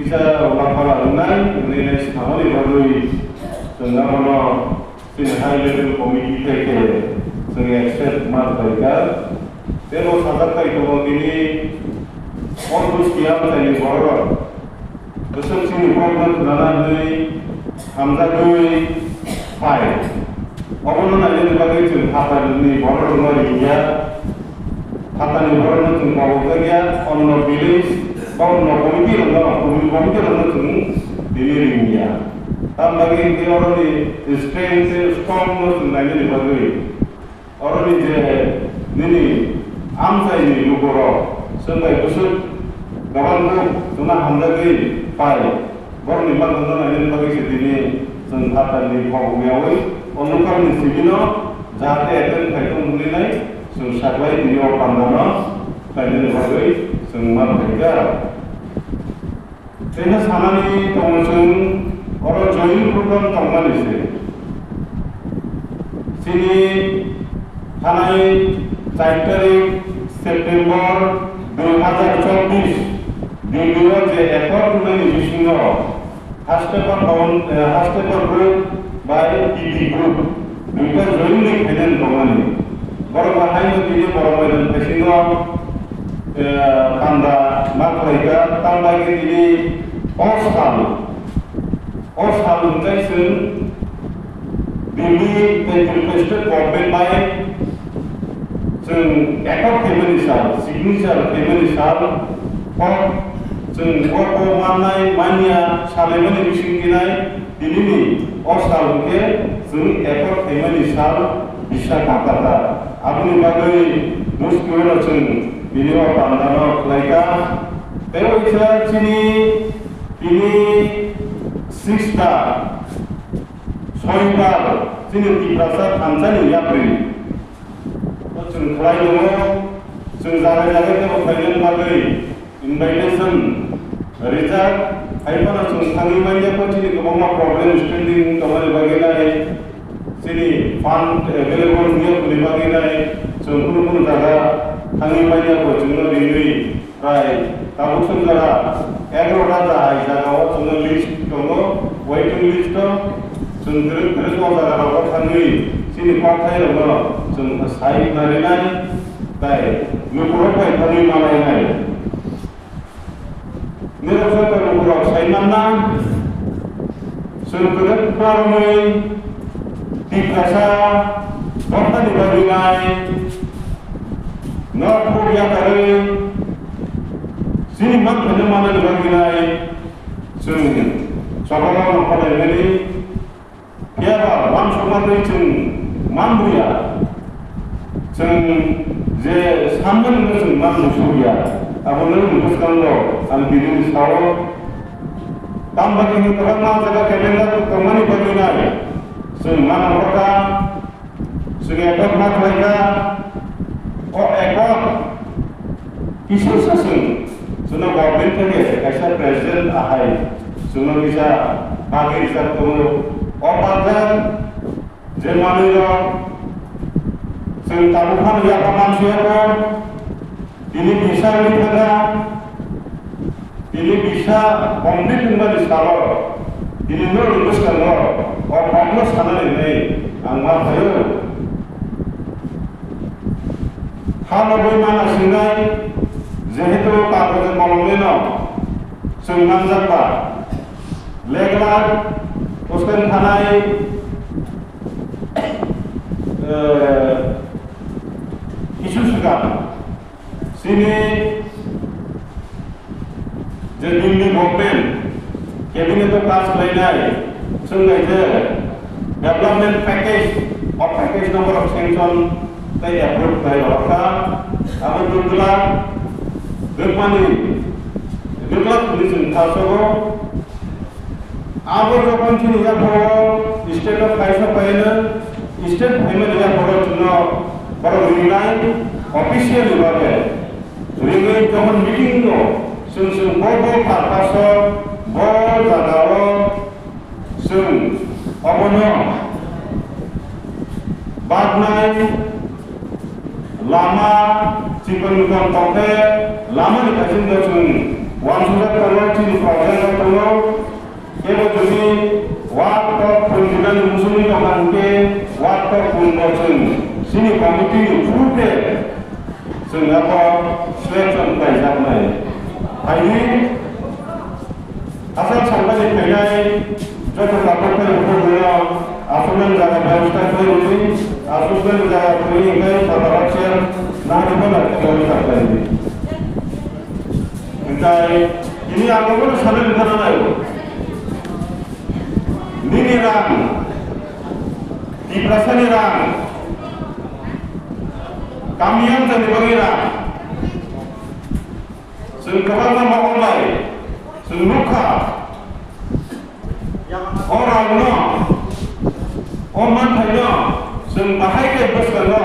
bisa lakukan lain ini sekarang ini baru tengah mana sini high level komite ke sini expert mereka terus sahaja itu begini orang Kristian tadi baru besar sini orang nana dui hamzah dui pai orang nana ini bagai tu apa ini baru orang dia apa ni baru nanti kau kerja orang village orang komite orang tu diri dia tambah lagi orang ni strength strong tu nanti ni bagai orang ni je ni amsa ini lukoro sampai besar kawan tu cuma hamzah lagi pai baru ni mana nanti bagai sedini sengkatan ni kau meawai orang kan ni sibino jahate akan kaitu mulai sengsakwai di orang pandana kaitu bagai sengmat kerja. Saya sana ni tongsun orang join program tongman isi. Sini sana ni 4 तारीख September 2024 Dulu je effort mengenai bisnisnya Hastepha group by TD group. Duka join ni kena tongman ni. Baru bahaya ni baru bahaya bisnisnya kanda maklaiga tambah ini Osal menjadi Dili requested government by ekor kemenisal, signature kemenisal, or manai mania salemani bisingkinai Dili Osal ke ekor kemenisal bisa kata. Apni bagai muskil Dili orang pandang mereka, terus sini ini sista, soibar, sini Tiprasa Tanzania beri. Terus kalau jaga-jaga tu kalian bagai invitation, result, apa nak tanggung banyak pun sini kemana problem standing kemana bagai sini fund available dia boleh bagai pun jaga tanggung banyak pun cuma diri, right? Kamu sendiri, orang dah ada cuma list kamu, waiting list tu, sendiri terus orang dah ada tanggung sini pakai orang cuma side narinan, tapi lupa apa tanggung malai nai. Ni rasa tu lupa side mana, sendiri peramai, Tiprasa, apa di bagi nai, nak punya kari. Sini mak mana bagi nai, sungguh. Sekarang apa lagi? Kiara, wan semua itu mampu ya. Je sambil itu mampu ya. Apa lagi mungkin lo, alhamdulillah tahu. Tambah ini terang jaga kelengah tu kemana bagi nai. Mana mereka, sungai ekor mak mereka, ekor isu sesung. Sunnah government के ऐसा प्रेसिडेंट आए सुनो किसा बाकी किसा तो और जमाने का संतापुखान या कमांसिया को ini bisa komplit dengan istilah ini lulus kan और बाकी साना नहीं अंगार भयो kalau bagaimana sinai যেহেতু কাগজে কলমে ন সংগ্রাম যাবা লেখলার ওস্তান থানায় কিছু সুগাম সিনে যে দিল্লি গভর্নমেন্ট ক্যাবিনেট কাজ করে নাই সঙ্গে development package of package number of sanction তাই অ্যাপ্রুভ করে রাখা আমার দুলা Bermani, berkat tulisan kasar. Apa jokan sini ya bawa state of kaisa payana, state payment ya bawa cuma bawa nilai official juga. Ringan jokan meeting tu, sun bawa kasar, bawa jadawa, sun apa no, badnai, lama. Cipen bukan pakai lama dikasih macam 100 crore di program ini waktu kunjungan musuh ini kemangke waktu kunjungan sini komite fude sengapa selection kaisarnya ini asal sampai penai jodoh kapal berbulan asuhan jaga ব্যবস্থা ini asuhan jaga ini kan saudara nanti mana kita capai ini aku pun salah di sana itu ini ram Tiprasa ni ram kami yang jadi pengira sengkawal nama online sengluka orang no orang thayno sengpahai ke besarno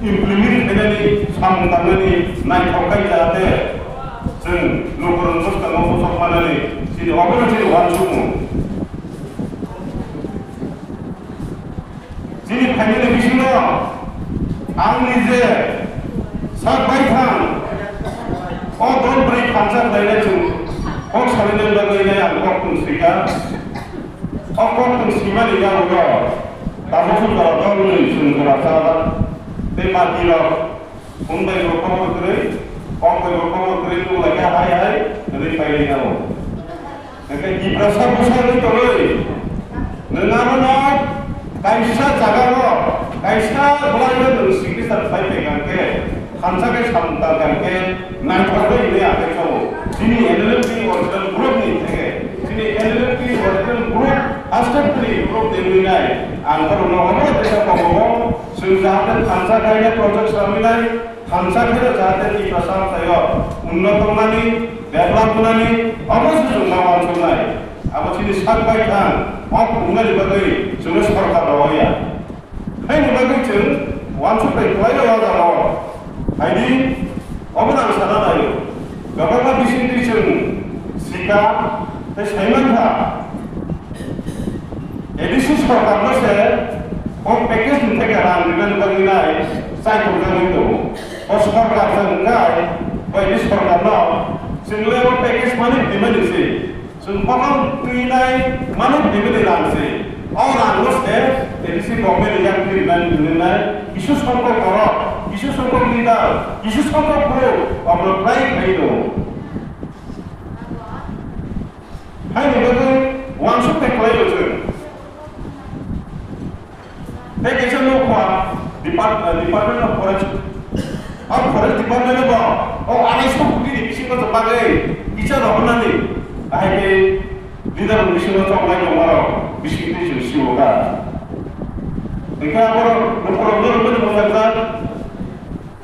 implement ini sampai ini naik hokai jate seng lukuran bos kalau bos mana ni sini orang sini wansumu sini family bisno ang nije sabai thang o don break khansa laina chung o salinen lagai na ang kok kun sika o kok kun sima ni ga go tamu sun ga do ni sun ga sa te ma di lo kun bai ro ko ko tre o ko ro ko tre tu lagi hai dari pai ni ao ke Tiprasa busa ni to loi nengamana kaisa jaga lo kaisa bolanya tu sikit sampai pegang ke khansa ke samta ke naik pada ini ada cowok sini NLFT original group ni sini NLFT original group Hastepha group ini naik angker nomor desa pokok sudah khansa kaya project samilai khansa kaya jahatan Tiprasa saya unnat nani develop nani apa sih nawan sunai apa sini sampai kan apa bunga dibagai sudah seperti apa ya hai dibagai ceng wan sampai kaya ada lawan ini apa nak sana ayo gapapa bisnis ceng sika tes hemat ha edisi seperti apa oh package untuk orang dengan penginai saya kurang itu oh seperti apa enggak oh ini seperti apa sehingga package mana di mana sih sehingga penginai mana di mana sih orang harus edisi komen yang penginai isu seperti apa isu seperti kita isu seperti pro apa baik itu hai ni betul uang sudah kelai itu Teknisnya lupa Department of Forest. Apa Forest Department apa? Oh, aneh semua di sini kan sebagai bicara apa nanti? Akhirnya di dalam sini orang lain orang bisnis itu siapa? Mereka orang mengatakan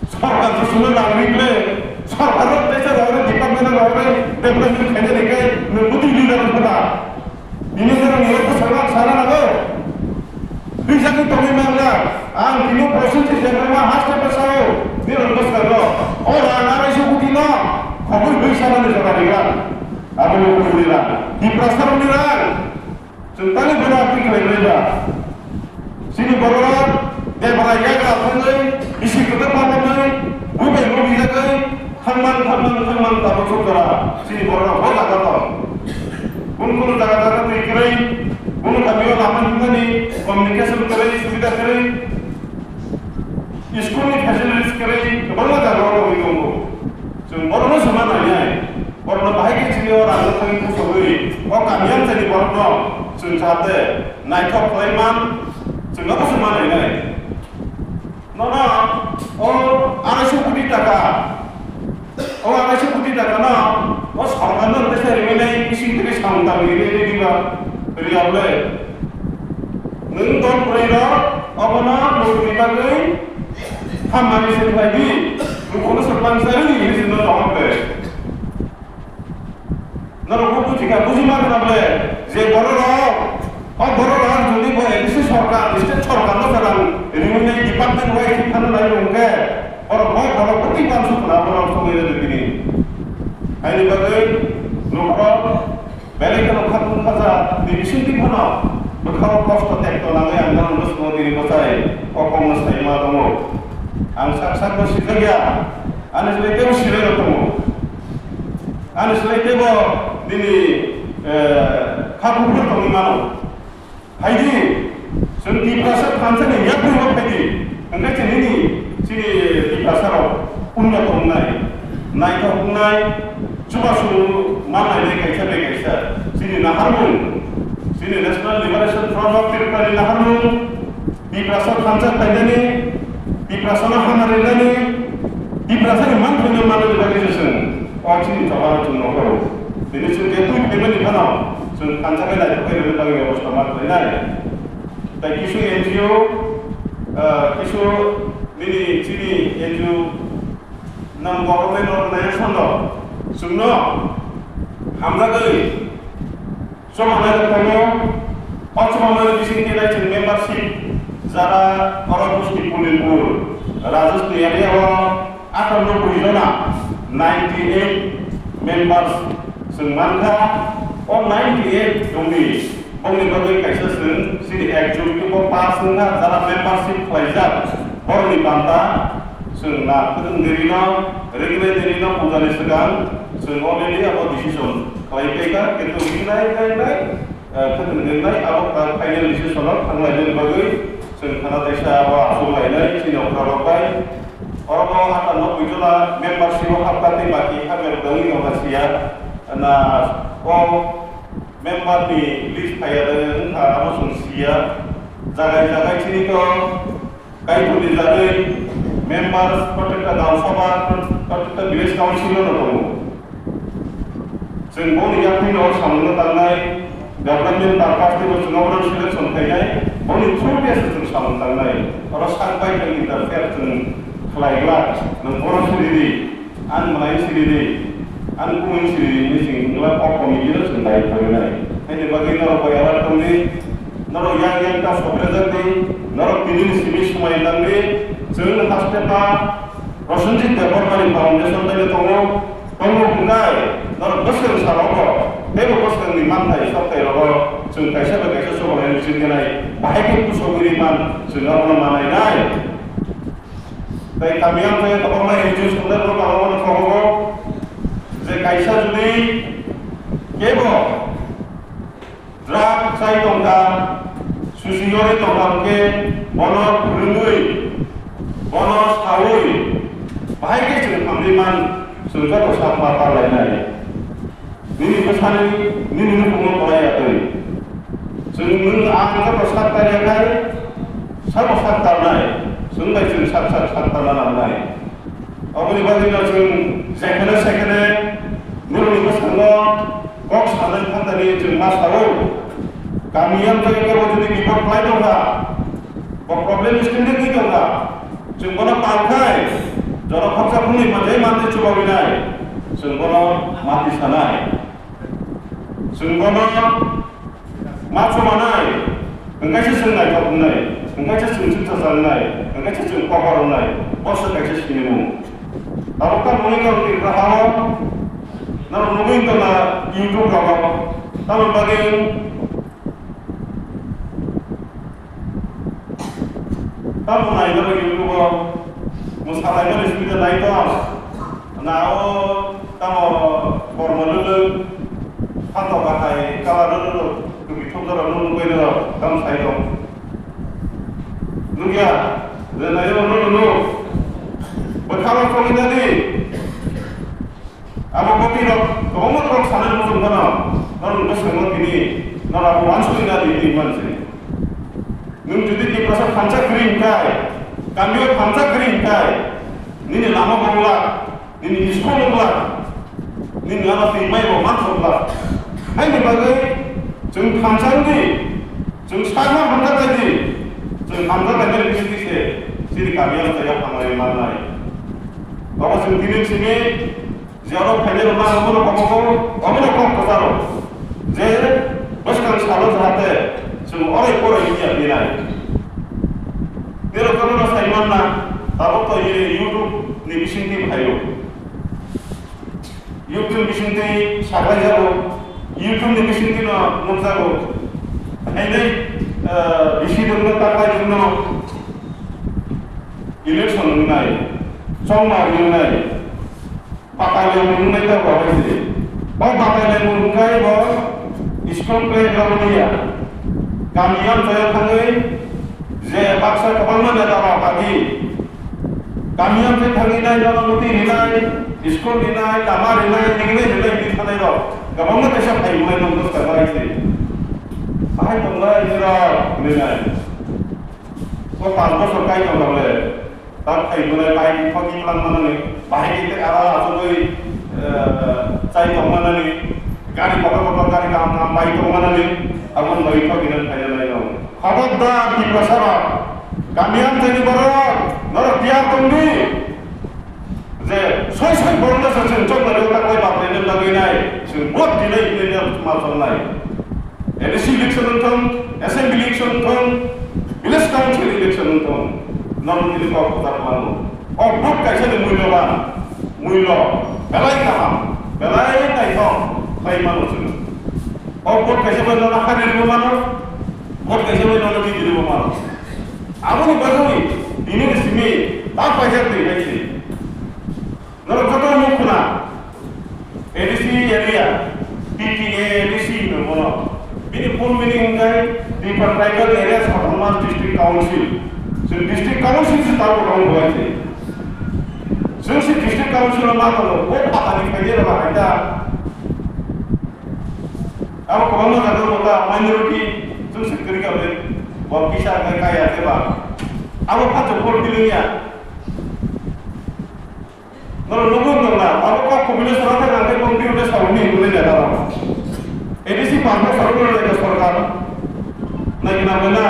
sarkan sesuatu yang rible, sarkan desa orang Department orang development kerja mereka membuat di dalam kota. Ini orang mereka salah naga. Bisa kita memanglah, ini proses yang memang Hastepha saya, dia lepas kalau orang ada isu kutina, aku bisa nanti sekarang, apa yang aku bilang, Tiprasa bilang, tentang berarti kerja, sini barulah dia beraya ke apa ni, isi kita apa ni, bukan bisa ke, teman tak bersaudara, sini barulah boleh kata, pun jaga-jaga pikirin. Bunu kami orang lama ni komunikasi keren, sudah keren, sekolah ni fasilitas keren, kebanyakan jaga orang itu. Orang tu sama nanya, orang baik sini orang tu yang kusui, kami yang jadi orang sunjate, naik top playman, apa sama nanya. Nona, ada suku di Dhaka, ada suku di Dhaka na, sekarang nanti saya ini isi tulis hantar ini juga. Beri apa? Nunton perida, apa nak menggunakan hamil lagi, bukan serban seri ini sini orang ber. Nampaknya jika bukan apa? Jadi baru jadi boleh. Ini sorkan no sekarang. Ini mana department wise kita nak lakukan. Orang putih langsung orang semua ini begini. Ini bagai lupa. Balik kalau kamu kata di sini mana? Berkau kos tetek tolangnya angkat lulus mau diri besar, kokong mesti malu. Angsak bersih kerja, ane selesai bersih lagi kamu. Ane selesai bo ini खाबुफोर दं इमानाव हायदि जों तिप्रासा थानसालि याखैबो फायदि ओंखाय दिनैनि जोंनि तिप्रासाराव उन्नत हमनाय नायथाव बुंनाय जुबासु मावनाय गायसा बे गायसा जोंनि नाहारमुं जोंनि नेशनेल लिबारेशन फ्रन्ट अफ त्रिपुरानि नाहारमुं तिप्रासा थानसालि फायनानै तिप्रासाना हामारिनानै तिप्रासानि मानफैनो मानोनि बागै जों अचिनि थाबार जों न'खराव दिनै जों जेतु फेमिलि फानाव जों थानसालि नायथावफैनो बागै बेबस्था मावनाय दा किसु एनजिअ किसु दिनै जोंनि एनजिअ नाम गभर्नमेन्ट अर्गानाइजेसन दं जोंनो हामजागै समानाय दङ असमानाय बिसिंनि रायजो मेम्बारशिप যারা অরবস্তি পুলিনপুর রাজস্থান এরিয়াव 98 जना 98 मेम्बार्स जों मानखा अ 98 दंनि बंनि बागै कायसा जों सिरि एक्टिभिटी पास जोंहा जारा मेम्बारशिप खालायजाब हरनि बान्था जों ना फोरोंगिरिनो रेगुलेटरिनो बुजानि सिगां जों अलरेडि अब डिसिजन खालायबायगा किन्तु बिनाय फोरोंगिरिनाय अब फाइनाल डिसिजनाव थांलायनायनि बागै जों खानादैसा आबा आसुलायनाय चिनाव खालामबाय अरबो 98 जना मेम्बारशिपआव हाबनानै बाखि हाबेर दंनि माखासेया ना अ मेम्बारनि लिस्ट फायदों आबो जों सिया जागाय चिनिखौ गायफोरनि जादै मेम्बार्स प्रटेक्टर गांसबा प्रटेक्टर विलेज काउन्सिलर दङ जों बनि याखैनो सामनो थांनाय गभर्नमेन्ट पार्टनिबो जों सिलेक्शन फैनाय बनि थ्रु जों सामनो थांनाय आरो सानबाय जों इन्टारफेयर जों खालायग्रा नों बर' सिरिनि आन मालाय सिरिनि आन गुबुन सिरिनि जोंला कमिटिनो जों दाय थांनाय हायनि बागै नर बायारा दंनि नर yang ta सप्रेजेन्टनि नर दिननि सिमि समायलांनि जों हास्टेपा प्रसेनजित देवबर्मानि फाउन्डेसन दायनो दङ बुंनाय नर बोसोर सारावबो बे बोसोरनि मानथाय सप्तायावबो जों खायसे समावहाय बिजिरनाय बाहायखौ कुसगिरि मान जोंहा मानायनाय ताई kamian saya tokonglah hijau sebenarnya kalau mau जे खायसा जुदि केबो ड्राग साइ दंगा सुसिगरे दंगाके बनो रुंगुइ बनो सावुइ बाहायके जों खामलिमान जोंगा दसा माता लायनाय निनि बसानि निनि बुंनो फरायाखै जों नों आंगा दसा तारिखाय साबो सातारनाय जोंलाय जों सातारना लानाय अबनि बादिनो जों जेखने सेखने नुरुनि बसांग कक सानै खान्दानि जों मा सावो गामियाव जायगायाव जुदि बिपद खालाय दंगा प्रब्लेम स्टेन्डिंनि दंगा जों बना पालखाय जरा खरसाफोरनि माथे माथे चुबाविनाय जों बना माथि सानाय जों बना मा समानाय ओंखायसो जों नायथाव बुंनाय ओंखायसो जों सिन्था जानाय ओंखायसो जों खबर होनाय बस ओंखायसो सिनिमु Apakah mereka berhawa namun mungkin karena YouTube apa namun bagian tamu naik dari YouTube musalah itu disebut naik tuh nah tamu formal dulu atau pakai kalau dulu begitu terus nunggu itu kamu saya dong nunggu ya dan ayo nunggu berkawan kami tadi, apa kopi dok, kamu mau sana musim mana, namun bersama ini, namun aku langsung tidak di mana sih, nung jadi di proses panca kering kai, kami panca kering kai, ini lama bangulah, ini sekolah bangulah, ini lama timai bangulah bangulah, hanya bagai, jeng panca ini, jeng sama panca tadi, jeng panca tadi di sini kami yang saya panggil mana. Bahwa sendiri sini ziarah kajian rumah amul kok kesaro. Jadi baskan salut hati semua orang ini yang dinai. Dia kalau saya mana, tahu tu YouTube ni bising ni bahayu. YouTube bising ni sahaja jauh. YouTube ni bising ni no mungsago. Ini bising tu no tak lagi no election ni. Somar yunai, pakai yang yunai tu apa sih? Bawa pakai yang yunai bawa, isko school playground गैया गामियाव जाया थाङै जे बाक्सा गोबां नेताफोरा बादि गामियाव जे थाङैनाय न'न'थि हैनाय स्कुल हैनाय लामा हैनाय निगले हैनाय बिदि थानाय र' गोबां फैसा फायबोनाय दं दसताका एसे बाहाय दंलाय जेराव हैनाय तो 5 बोसोर गाय दंलाय दा फायबोनाय बाहाय बिफांनि लांनानै बाहाय गिदिर आरा आजबै जाय दंमानानै गारि बाबा गारि गाहाम बाइक दंमानानै आबुन नयथ' गिनानै फायनाय दं खबरदार तिप्रसा गामियाव जोंनि बर' नरतिया तंदी जे सय बर'नो जों चोंनानै थाखाय बापरेनो लगैनाय जों भट दिनै दिनै मावनाय एलएसि इलेक्शन होनथों एसेम्बली इलेक्शन होनथों विलेज काउन्सिल इलेक्शन होनथों नरतिनि क'क्राझार खालामो भट गायसानि मूल्यबान मूल्य बेलाय गाहाम बेलाय नायथं फायमानो जों भट गायसाबो नना हारिनिबो मानो भट गायसाबो नना गिदिरबो मानो आबुनि बागै दिनै सिमी दा फायजा दैबायसै नरकथ' मुखुना एडिसि एरिया PTA एडिसि नोबोनो बिनि फुल मिनिं गाय डिफारेंट ट्राइबल एरियाज अट'नमास डिस्ट्रिक्ट काउन्सिल जों डिस्ट्रिक्ट काउन्सिल से ताबो दं होआसै जों से डिस्ट्रिक्ट काउन्सिलाव मा दङ बे फातानिफ्राय जे बाहायदा अब गोबां जादों मोगा माइनरिटी जों सेक्टरि गाबे बकिसा काया सेबा अब फाजो फल बिलिया नर लोगो दंना अब का कबिले सरकार नांगे तंदी उले सावनि उले जादा एडिसि पार्ट सरकार ले सरकार नागिना मोना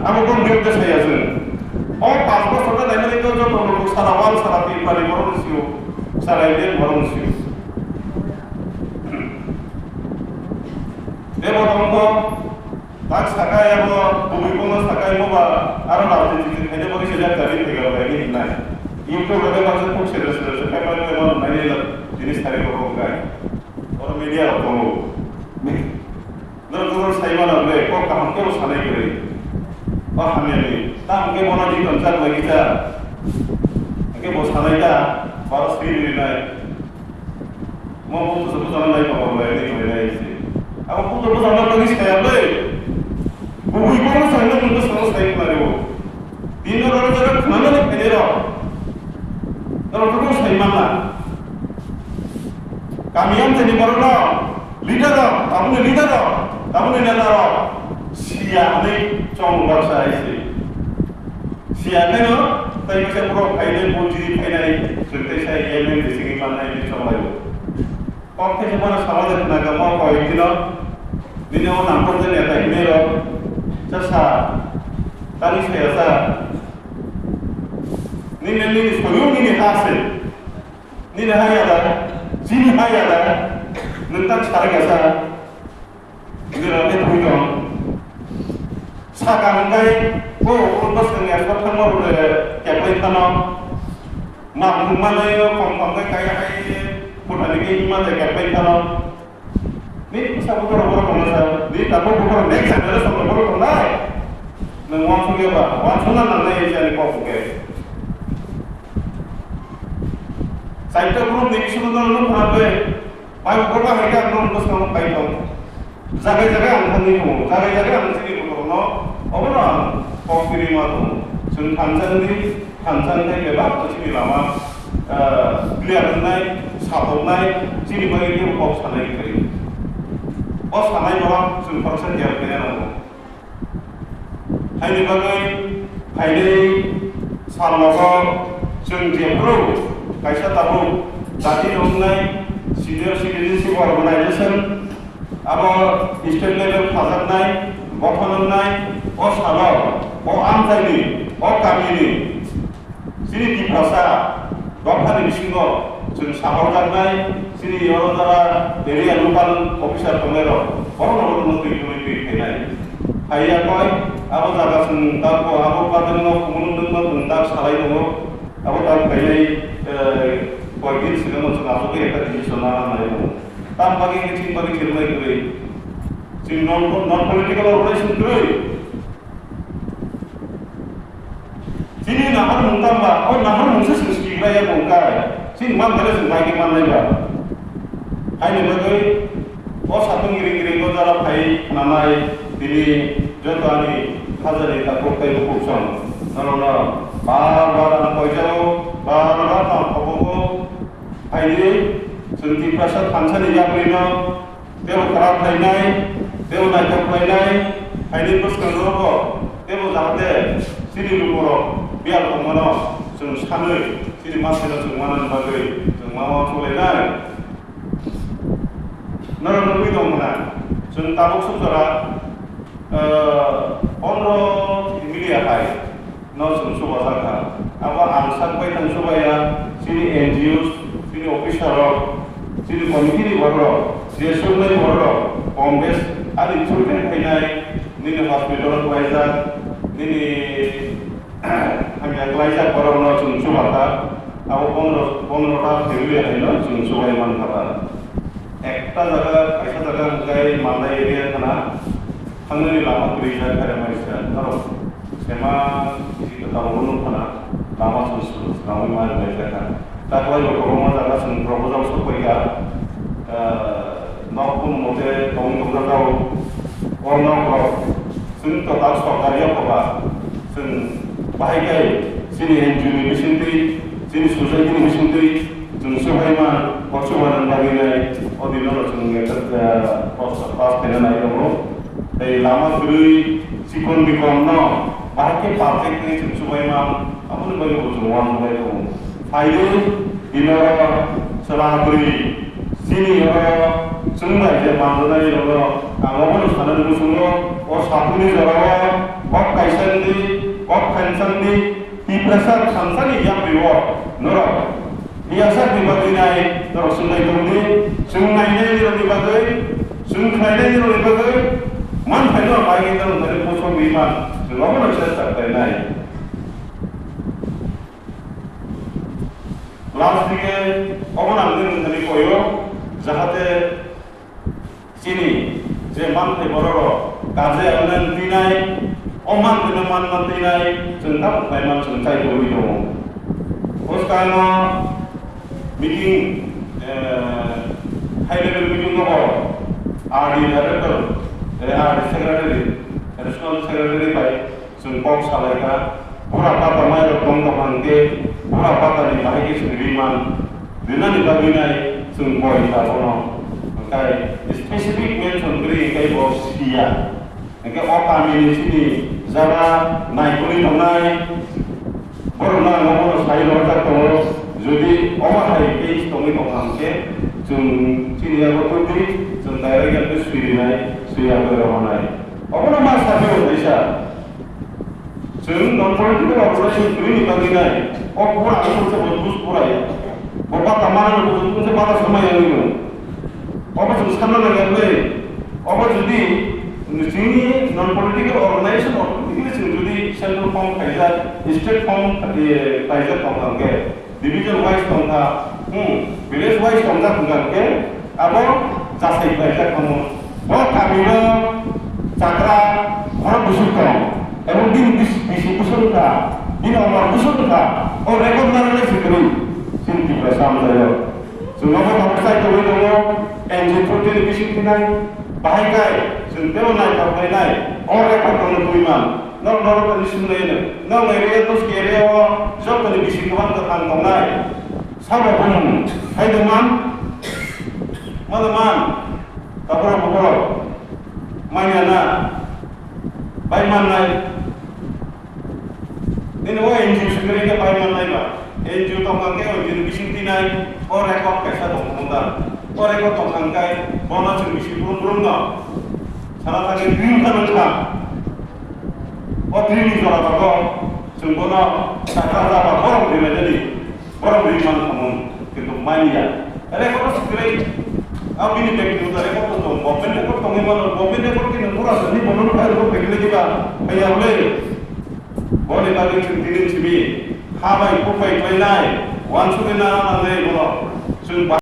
अब कोन दिउते साया जों अ पासपोर्ट सरकार नायनानै तो जो लोग सारावाल साराति पारि बरनसियो सारायदे बरनसियो देबो दंको tak Sakha ya bo Kubui kono Sakha mo ba aro na tin hede bo se ja tari thega ba ni na YouTube re ba se puk se paper me ba nai la jinis thare ko ga or media ko no no sai ma na le ko kam ke sanai kare ba hamne ni ta ke bona di konser lagi ta ke bo sanai ta ba sri ni na mo mo to so sanai pa ba ni ko ni se अब पुतो तो सामने लगी से है ले Kubui kono सामने मुझे समझ नहीं पा रहे हो दिन में रोज जगह खाना नहीं पहने रहो तो लोगों को सही मानना कामयाब से नहीं करो ना लीडर हो तामुने नेता हो सिया नहीं चौंग बरसा ऐसे सिया नहीं हो तभी से प्रो फाइनल पूंजी फाइनल सुनते से ये में डिसिंग मानना ये चौंग लायो कॉम्पे से बना समाज अपना गमा कोई किलो दिन वो नाम पर चले आता है मेरा चसा ताली से ऐसा नी सोलूं नी हासे नी नहा यादा जीनी हा यादा नंतर छार कैसा इधर आते हुए तो साका मंगाई वो बस करने सब थम और क्या कोई थाना मां घुमाने कम का क्या पुठाने के इमा ते क्या कोई थाना ni सब तो रोबो कोना सा ni ताको बुको नेक्स्ट जनरेशन सब रोबो कोना नंग वान सुगे बा वान सुना ना नहीं जाने को के साइट ग्रुप ने किसी तो नो भाबे पाइ कोबा हेका नो बस को पाइ तो जगह आं थांनि हो जगह आं सिनि को नो अबरा कॉफी मा तो जों थानसाननि बेबा सिनि लामा क्लियर होनाय साबनाय सिनि बायदि को सानाय करि बस सानाय नङा जों फारसेन जायगा नांगौ हायनि बागै हायनि सानलागो जों जेब्रो गायसा दाबो जाति रंनाय सिनियर सिटिजेनशिप अर्गानाइजेशन अब स्टेट लेवल फाजाबनाय गठननाय अ सानाव अ आमथायनि अ गामिनि सिनि तिप्रसा दफानि बिसिङाव जों साहरजानाय सिनि अरजारा एरिया लोकाल अफिसार दंलेरो बर'नो दै फैनाय हाया कय आबो जागासिन दाखौ आबो बादनो कुमुनदोंनो दा सालाय दङ आबो दा फैनाय कयदिन सिगाङाव जों आबो एका डिसिसना लानाय दङ दा बागै मिथिं बागै खेलनाय गै जों नन पलिटिकल अर्गानाइजेशन गै सिनि नाहार मुंताम्बा अ नाहार मुंसे सिस्किग्राया बुंगाय सिन मान थाले जों बायदि माननायबा हायनि बागै अ साथों गिरिं गिरिं जारा फाय नानाय दिनै जत'आनि हाजारनि थाखोखाय बुकसन नरना बार कयजाव बार नाखौबो फायदि जों तिप्रासा थानसालि जाबैनो देव खराब लायनाय देव नायथाबलायनाय फायदि बुस्थुखौ देव जाहाथे सिरि लुबुराव बियार दंमोन जों सानो सिरि मानसिनो जों मानोनि बागै जों मा सलायनाय नरना बै दंमोन जों ताबुक सुजरा 15 मिलियाहाय न जों सुबा जाखा आबा आंसाखबाय थां सुबाया सिरि NGOs सिरि अफिसाराव सिरि कमिटिनि बर'राव जेसुरनाय बर'राव कमबेस आरि चुरकेन फैनाय निनि हस्पिटालाव लायजाक निनि हामिया लायजाक बर'नो जों सुबाखा आबा 15टा फेमिलियाहायनो जों सुबाय मानखाबा एकटा जागा खायसा जागा मुगाय मालदा एरिया थाना थांनायनि लामा गैया खायदा मानसिया नर सेमा दावनो थाना लामा सुसु लामा मारनाय जायगा दाखलाय गथ'मा जागा जों प्रप'जाल सफैगा नखुन मथे दंगाव अरनाव जों टटा सरकारियाव होबा जों बाहायगाय जोंनि एनजिअनि बिसिन्दै जोंनि ससाइटिनि बिसिन्दै जों सहायमा खरसुमानान बागैनाय अदिनाव जों पास फैनाय दङ दै लामा गुरै सिखन बिखन न बाहायके पार्फेक्टलि जों सहायमा आपुन बागै जों वान बाय दङ फायदो दिनाव सलाहब्रै सिनि जों रायजो बांद्राय दङ आङाबो साननो गुसुङो अ साथुनि जराव कक कायसानदि कक खानसानदि तिप्रासा थानसालि याब्रिव नर बियासा बिबादिनाय नर सुनाय दंदि जों नायनाय निरनि बागै जों खायनाय निरनि बागै मान फायनो बागै दं होननानै बोसोर बिमान जोंनावबो सेस्था खालामनाय लास्ट दिके अबनांदों होननानै कयो जाहाथे सिनि जे मान फायबरर गाजे आनन दिनाय अमान दिनो मान दिनाय जों दा फायमान जों चाइ दङ उसकानो मीटिंग हाई लेवल मीटिंग दङ RD director RD secretary additional secretary बाय जों कक सालायगा पूरा पाता माय दं दंहांके पूरा पातानि बाहायके जों रिमान दिनानि बागैनाय जों बय थाबोनो ओंखाय स्पेसिफिक मेनसन करि एकाय बसिया एके अ कम्युनिटिनि जारा नायखुनि थांनाय बरना न'खर साइल हरजाक दङ जुदि अमाहाय केस दङै दंहांके जों सिनियाबो कुदि जों डाइरेक्ट सुइनाय सुइयाबो रमानाय अबना मा साबे होनैसा जों नन पलिटिकल अर्गानाइजेशन गुरिनि बागैनाय अ पूरा आंखौ बुस पुराय बबा तामाना बुस बारा समय आङो अब जों साननो नागिरलै अब जुदि जोंनि नन पलिटिकल अर्गानाइजेशन जों जुदि सेन्ट्रेल फर्म खायजा स्टेट फर्म खायजा दंहांके डिविजन वाइज दंखा विलेज वाइज दंखा बुंगांके अब जासाय खायजा खामो ब गामिनो जाग्रा घर बुसुर दं एबं दिन बिसि बुसुरखा दिन अमर बुसुरखा अ रेकर्ड लानानै सिग्रै जों तिप्रासा आमजायाव जोंनावबो थांसाय दङ एनजिअफोरनि बिसिंथिनाय बाहायगाय जों बेव नायथाबलायनाय अ रेकर्ड दङ दुइमान नर नरकनि सुननायनो नर एरिया दस एरियाव सबनि बिसिंखौबां गोथां दंनाय साबाबो हायदोंमान मादोंमान दाबरा बबराव माइनाना बायमाननाय दिनै अ एनजिअ सिग्रैके बायमाननायबा एनजिअ दंखांके एनजिअनि बिसिंथिनाय अ रेकर्ड कैसा दंखांदा अ रेकर्ड दंखांखाय बना जों बिसिंखौ ब्रुमनो साना थाङै ड्रिम खालामखा अ ड्रिमनि जरा दङ जों बना साखा जाबा गरम दैलायनानै गरम दै मान खालामो खिन्थु मानिया रेकर्ड सिग्रै अब बिनि बेक्ति रेकर्ड दं गभर्नमेन्ट रेकर्ड दङ मान गभर्नमेन्ट रेकर्ड कि नों फरासनि बनन फाइलखौ बेगले दिबा फैयावलै बने बागै जों दिनै सिबि हाबाय फुबाय खालायनाय वान सुबेना नांनाय बन जों